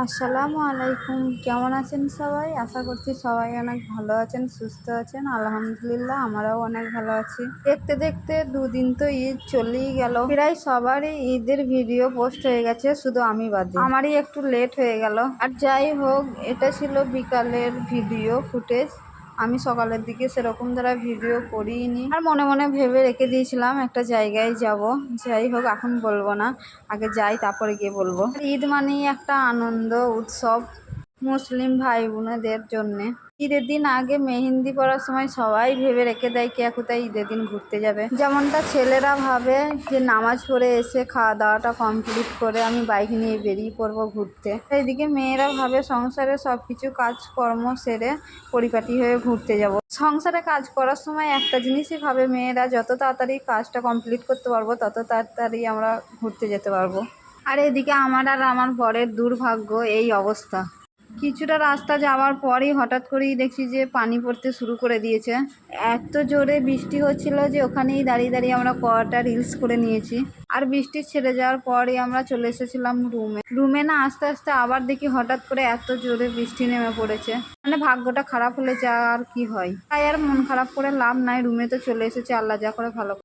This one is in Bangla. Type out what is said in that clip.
আসসালামু আলাইকুম। কেমন আছেন সবাই? আশা করছি সবাই অনেক ভালো আছেন, সুস্থ আছেন। আলহামদুলিল্লাহ আমরাও অনেক ভালো আছি। দেখতে দেখতে দুদিন তো ঈদ চলেই গেল। প্রায় সবারই ঈদের ভিডিও পোস্ট হয়ে গেছে, শুধু আমি বাদে। আমারই একটু লেট হয়ে গেল। আর যাই হোক, এটা ছিল বিকালের ভিডিও ফুটেজ। আমি সকালের দিকে সেরকম দ্বারা ভিডিও করিনি, আর মনে মনে ভেবে রেখে দিয়েছিলাম একটা জায়গায় যাব। যাই হোক, এখন বলবো না, আগে যাই তারপরে গিয়ে বলবো। ঈদ মানেই একটা আনন্দ উৎসব মুসলিম ভাই বোনেদের জন্যে। ঈদের দিন আগে মেহেন্দি পড়ার সময় সবাই ভেবে রেখে দেয় কে কোথায় ঈদের দিন ঘুরতে যাবে। যেমনটা ছেলেরা ভাবে যে নামাজ পড়ে এসে খাওয়া দাওয়াটা কমপ্লিট করে আমি বাইক নিয়ে বেরিয়ে পড়বো ঘুরতে, এইদিকে মেয়েরা ভাবে সংসারে সবকিছু কাজকর্ম সেরে পরিপাটি হয়ে ঘুরতে যাব। সংসারে কাজ করার সময় একটা জিনিসই ভাবে মেয়েরা, যত তাড়াতাড়ি কাজটা কমপ্লিট করতে পারবো তত তাড়াতাড়ি আমরা ঘুরতে যেতে পারবো। আর এদিকে আমার আর আমার বরের দুর্ভাগ্য এই অবস্থা। কিছুটা রাস্তা যাওয়ার পরই হঠাৎ করেই দেখছি যে পানি পড়তে শুরু করে দিয়েছে। এত জোরে বৃষ্টি হচ্ছিল যে ওখানেই দাঁড়িয়ে দাঁড়িয়ে আমরা কটা রিলস করে নিয়েছি। আর বৃষ্টি ছেড়ে যাওয়ার পরই আমরা চলে এসেছিলাম রুমে না আস্তে আস্তে আবার দেখি হঠাৎ করে এত জোরে বৃষ্টি নেমে পড়েছে। মানে ভাগ্যটা খারাপ হলে যা আর কি হয়, তাই আর মন খারাপ করে লাভ নাই। রুমে তো চলে এসেছে, আল্লাহ যা করে ভালো।